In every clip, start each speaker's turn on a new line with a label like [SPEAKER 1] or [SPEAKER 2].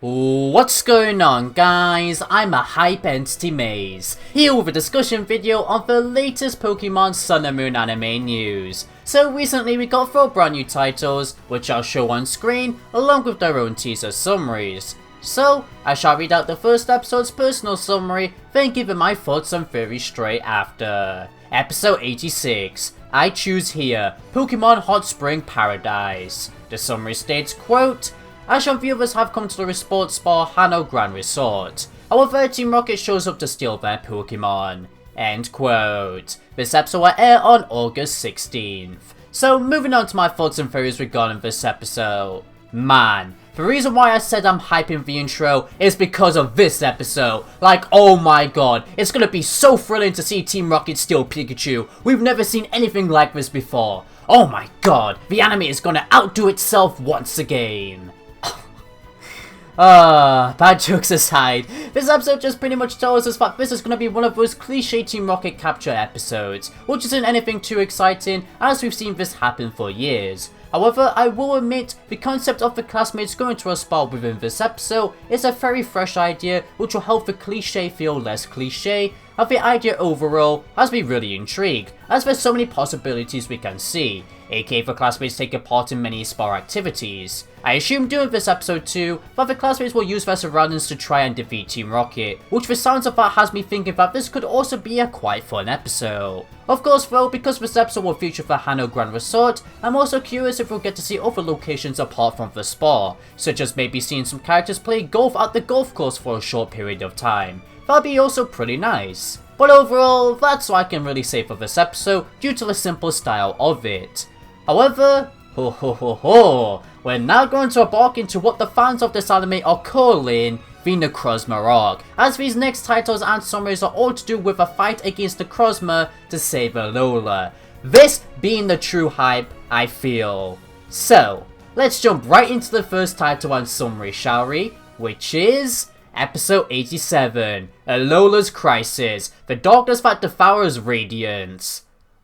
[SPEAKER 1] What's going on, guys? I'm a Hype Entity Maze, here with a discussion video on the latest Pokemon Sun and Moon anime news. So recently we got 4 brand new titles, which I'll show on screen, along with their own teaser summaries. So, I shall read out the first episode's personal summary, then give it my thoughts and theories straight after. Episode 86, I Choose Here, Pokemon Hot Spring Paradise. The summary states, quote, Asian viewers have come to the sports spa Hano Grand Resort. However, Team Rocket shows up to steal their Pokemon. End quote. This episode will air on August 16th. So, moving on to my thoughts and theories regarding this episode. Man, the reason why I said I'm hyping the intro is because of this episode. Like, oh my god, it's gonna be so thrilling to see Team Rocket steal Pikachu. We've never seen anything like this before. Oh my god, the anime is gonna outdo itself once again. Bad jokes aside, this episode just pretty much tells us that this is going to be one of those cliche Team Rocket capture episodes, which isn't anything too exciting as we've seen this happen for years. However, I will admit, the concept of the classmates going to a spa within this episode is a very fresh idea which will help the cliche feel less cliche, and the idea overall has me really intrigued, as there's so many possibilities we can see, aka the classmates taking part in many spa activities. I assume during this episode too, that the classmates will use their surroundings to try and defeat Team Rocket, which the sounds of that has me thinking that this could also be a quite fun episode. Of course though, because this episode will feature the Hano Grand Resort, I'm also curious if we'll get to see other locations apart from the spa, such as maybe seeing some characters play golf at the golf course for a short period of time. That'd be also pretty nice. But overall, that's all I can really say for this episode due to the simple style of it. However, we're now going to embark into what the fans of this anime are calling the Necrozma arc, as these next titles and summaries are all to do with a fight against Necrozma to save Alola. This being the true hype, I feel. So, let's jump right into the first title and summary, shall we? Which is Episode 87, Alola's Crisis, the darkness that devours Radiance.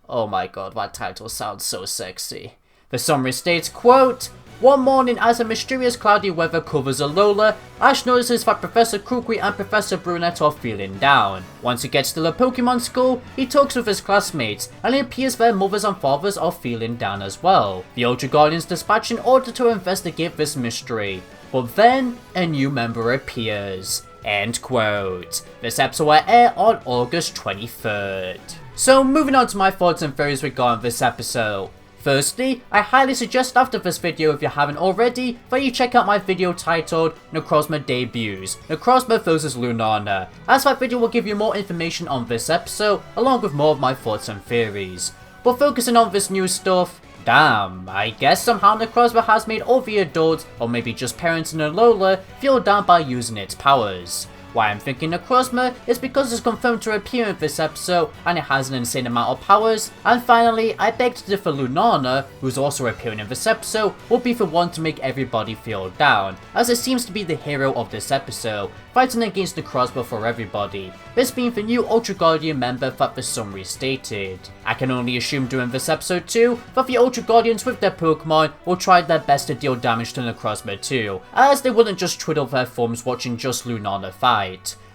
[SPEAKER 1] Oh my god, that title sounds so sexy. The summary states, quote, one morning as a mysterious cloudy weather covers Alola, Ash notices that Professor Kukui and Professor Brunette are feeling down. Once he gets to the Pokemon school, he talks with his classmates, and it appears their mothers and fathers are feeling down as well. The Ultra Guardians dispatch in order to investigate this mystery. But then, a new member appears. End quote. This episode will air on August 23rd. So moving on to my thoughts and theories regarding this episode. Firstly, I highly suggest after this video, if you haven't already, that you check out my video titled Necrozma Debuts, Necrozma vs Lunala, as that video will give you more information on this episode, along with more of my thoughts and theories. But focusing on this new stuff, damn, I guess somehow Necrozma has made all the adults, or maybe just parents in Alola, feel down by using its powers. Why I'm thinking Necrozma is because it's confirmed to appear in this episode and it has an insane amount of powers. And finally, I beg to differ, Lunala, who's also appearing in this episode, will be the one to make everybody feel down, as it seems to be the hero of this episode, fighting against Necrozma for everybody, this being the new Ultra Guardian member that the summary stated. I can only assume during this episode too, that the Ultra Guardians with their Pokemon will try their best to deal damage to Necrozma too, as they wouldn't just twiddle their thumbs watching just Lunala fight.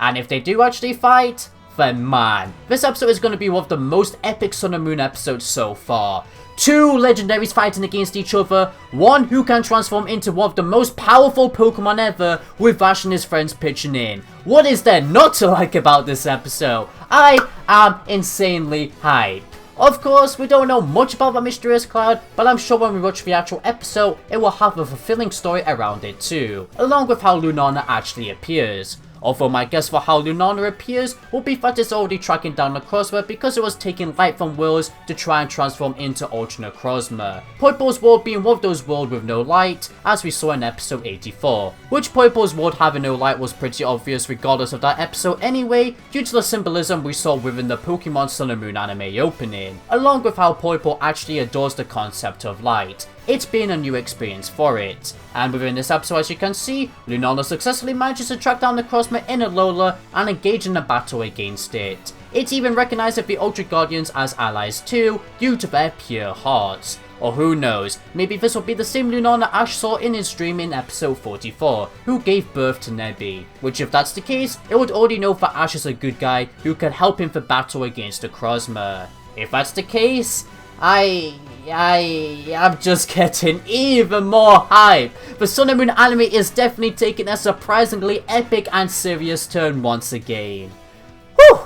[SPEAKER 1] And if they do actually fight, then man, this episode is going to be one of the most epic Sun and Moon episodes so far. 2 legendaries fighting against each other, one who can transform into one of the most powerful Pokemon ever, with Ash and his friends pitching in. What is there not to like about this episode? I am insanely hyped. Of course, we don't know much about the mysterious cloud, but I'm sure when we watch the actual episode, it will have a fulfilling story around it too, along with how Lunala actually appears. Although my guess for how Lunala appears will be that it's already tracking down Necrozma because it was taking light from worlds to try and transform into Ultra Necrozma. Poipol's world being one of those worlds with no light, as we saw in episode 84. Which Poipol's world having no light was pretty obvious regardless of that episode anyway, due to the symbolism we saw within the Pokemon Sun and Moon anime opening, along with how Poipol actually adores the concept of light. it's been a new experience for it. And within this episode, as you can see, Lunala successfully manages to track down Necrozma in Alola and engage in a battle against it. It even recognizes the Ultra Guardians as allies too, due to their pure hearts. Or who knows, maybe this will be the same Lunala Ash saw in his dream in episode 44, who gave birth to Nebby. Which if that's the case, it would already know that Ash is a good guy who can help him for battle against Necrozma. If that's the case, I'm just getting even more hype. The Sun and Moon anime is definitely taking a surprisingly epic and serious turn once again. Whew!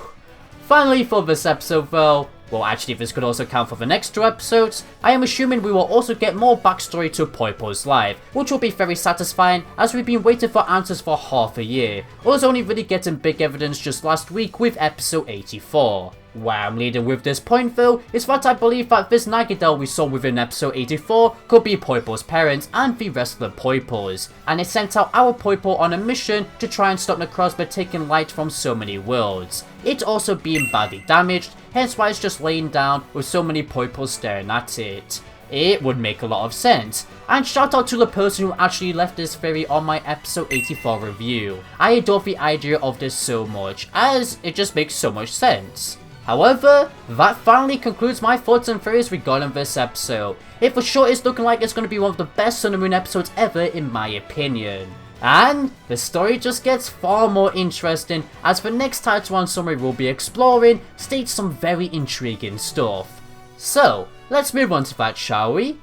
[SPEAKER 1] Finally for this episode though, well actually this could also count for the next 2 episodes, I am assuming we will also get more backstory to Poipo's life, which will be very satisfying as we've been waiting for answers for half a year. I was only really getting big evidence just last week with episode 84. Where I'm leading with this point though, is that I believe that this Nagadel we saw within episode 84 could be Poipo's parents and the rest of the Poipos, and it sent out our Poipo on a mission to try and stop Necrozma taking light from so many worlds. It also being badly damaged, hence why it's just laying down with so many Poipos staring at it. It would make a lot of sense. And shout out to the person who actually left this theory on my episode 84 review. I adore the idea of this so much, as it just makes so much sense. However, that finally concludes my thoughts and theories regarding this episode. It for sure is looking like it's going to be one of the best Sun and Moon episodes ever in my opinion. And the story just gets far more interesting as the next title and summary we'll be exploring states some very intriguing stuff. So, let's move on to that, shall we?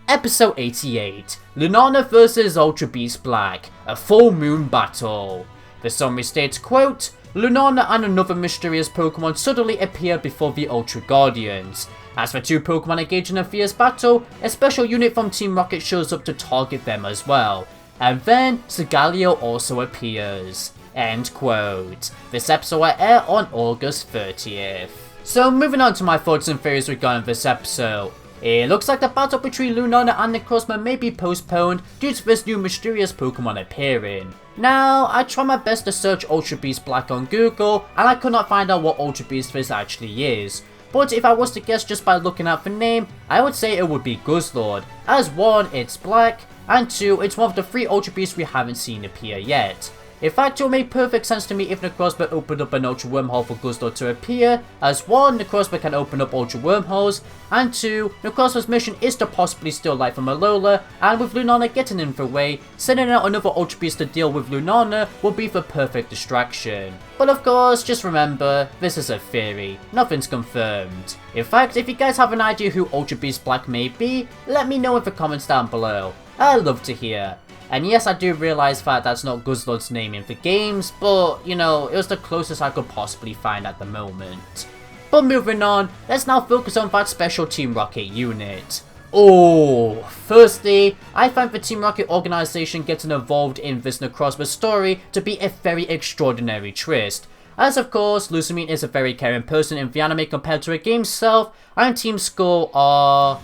[SPEAKER 1] Episode 88, Lunala vs Ultra Beast Black, a full moon battle. The summary states, quote, Lunala and another mysterious Pokemon suddenly appear before the Ultra Guardians. As the 2 Pokemon engage in a fierce battle, a special unit from Team Rocket shows up to target them as well. And then, Segaleo also appears. End quote. This episode will air on August 30th. So moving on to my thoughts and theories regarding this episode. It looks like the battle between Lunala and Necrozma may be postponed due to this new mysterious Pokemon appearing. Now, I tried my best to search Ultra Beast Black on Google and I could not find out what Ultra Beast this actually is. But if I was to guess just by looking at the name, I would say it would be Guzzlord, as 1, it's black, and 2, it's one of the 3 Ultra Beasts we haven't seen appear yet. In fact, it will make perfect sense to me if Necrozma opened up an Ultra Wormhole for Guzzlord to appear, as 1, Necrozma can open up Ultra Wormholes, and 2, Necrozma's mission is to possibly steal light from Alola, and with Lunala getting in the way, sending out another Ultra Beast to deal with Lunala will be the perfect distraction. But of course, just remember, this is a theory, nothing's confirmed. In fact, if you guys have an idea who Ultra Beast Black may be, let me know in the comments down below. I'd love to hear. And yes, I do realise that that's not Guzzlord's name in the games, but, you know, it was the closest I could possibly find at the moment. But moving on, let's now focus on that special Team Rocket unit. Oh, firstly, I find the Team Rocket organisation getting involved in this Necrozma story to be a very extraordinary twist. As of course, Lucamine is a very caring person in the anime compared to her game self, and Team Skull are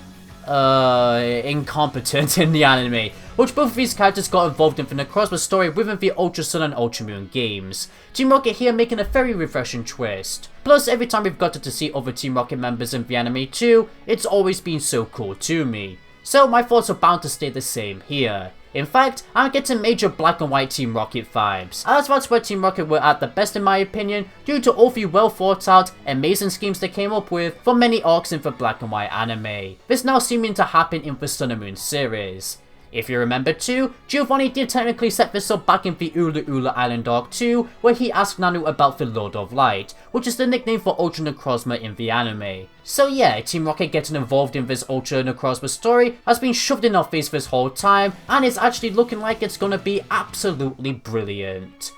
[SPEAKER 1] incompetent in the anime, which both of these characters got involved in the Necrozma story within the Ultra Sun and Ultra Moon games. Team Rocket here making a very refreshing twist. Plus, every time we've gotten to see other Team Rocket members in the anime too, it's always been so cool to me. So my thoughts are bound to stay the same here. In fact, I'm getting major black and white Team Rocket vibes, as that's where Team Rocket were at the best in my opinion, due to all the well thought out, amazing schemes they came up with for many arcs in the black and white anime. This now seeming to happen in the Sun and Moon series. If you remember too, Giovanni did technically set this up back in the Ula Ula Island arc too, where he asked Nanu about the Lord of Light, which is the nickname for Ultra Necrozma in the anime. So yeah, Team Rocket getting involved in this Ultra Necrozma story has been shoved in our face this whole time, and it's actually looking like it's gonna be absolutely brilliant.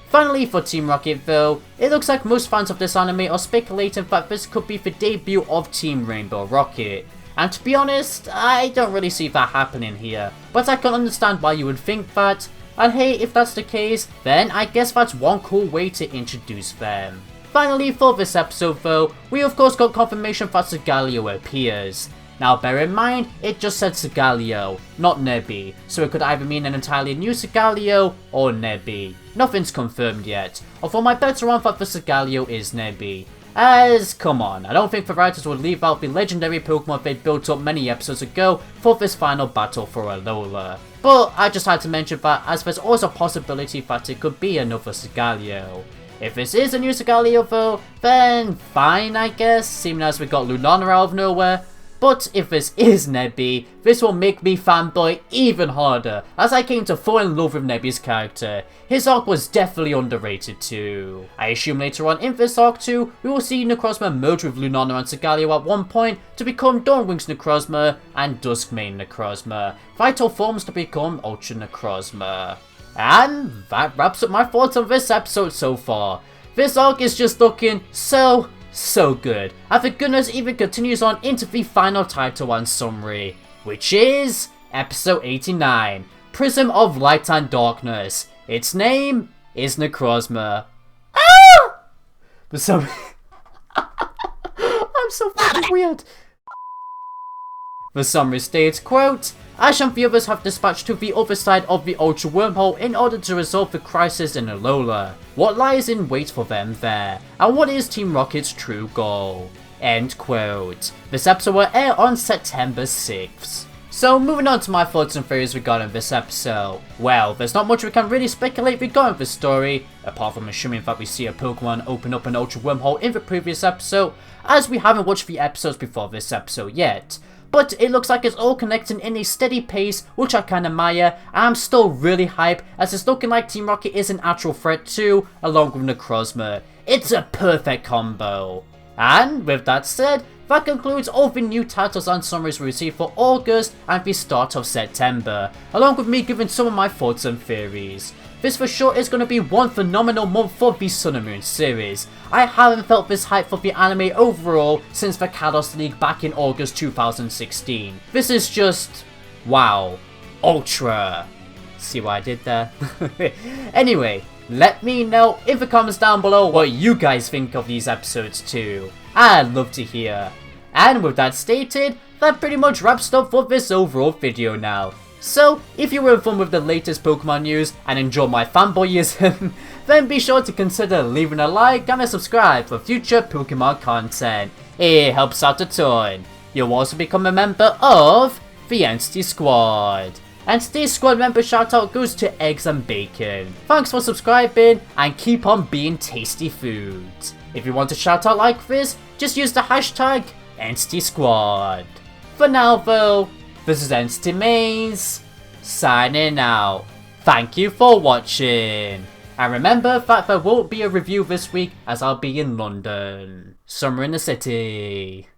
[SPEAKER 1] Finally for Team Rocket though, it looks like most fans of this anime are speculating that this could be the debut of Team Rainbow Rocket. And to be honest, I don't really see that happening here, but I can understand why you would think that, and hey, if that's the case, then I guess that's one cool way to introduce them. Finally for this episode though, we of course got confirmation that Segaleo appears. Now bear in mind, it just said Segaleo, not Nebby, so it could either mean an entirely new Segaleo or Nebby. Nothing's confirmed yet, although my bets are on that the Segaleo is Nebby. As, come on, I don't think the writers would leave out the legendary Pokemon they built up many episodes ago for this final battle for Alola. But I just had to mention that, as there's also a possibility that it could be another Sigaleo. If this is a new Sigaleo though, then fine I guess, seeing as we got Lunala out of nowhere. But if this is Nebby, this will make me fanboy even harder, as I came to fall in love with Nebby's character. His arc was definitely underrated too. I assume later on in this arc too, we will see Necrozma merge with Lunala and Sigaleo at one point to become Dawnwing's Necrozma and Duskmane Necrozma, vital forms to become Ultra Necrozma. And that wraps up my thoughts on this episode so far. This arc is just looking so good, and the goodness even continues on into the final title and summary, which is episode 89, Prism of Light and Darkness. Its name is Necrozma. Ah! For some I'm so fucking weird. The summary states, quote, Ash and the others have dispatched to the other side of the Ultra Wormhole in order to resolve the crisis in Alola. What lies in wait for them there, and what is Team Rocket's true goal? End quote. This episode will air on September 6th. So moving on to my thoughts and theories regarding this episode. Well, there's not much we can really speculate regarding this story, apart from assuming that we see a Pokemon open up an Ultra Wormhole in the previous episode, as we haven't watched the episodes before this episode yet. But it looks like it's all connecting in a steady pace, which I kinda admire, and I'm still really hyped as it's looking like Team Rocket is an actual threat too, along with Necrozma. It's a perfect combo. And with that said, that concludes all the new titles and summaries we received for August and the start of September, along with me giving some of my thoughts and theories. This for sure is going to be one phenomenal month for the Sun and Moon series. I haven't felt this hype for the anime overall since the Kalos League back in August 2016. This is just, wow, ultra. See what I did there? Anyway, let me know in the comments down below what you guys think of these episodes too. I'd love to hear. And with that stated, that pretty much wraps up for this overall video now. So, if you were fun with the latest Pokemon news and enjoy my fanboyism, then be sure to consider leaving a like and a subscribe for future Pokemon content. It helps out a ton. You'll also become a member of the Entity Squad. And today's squad member shoutout goes to Eggs and Bacon. Thanks for subscribing and keep on being tasty foods. If you want a shoutout like this, just use the hashtag Entity Squad. For now though, this is Entity Maze, signing out. Thank you for watching. And remember that there won't be a review this week as I'll be in London. Summer in the city.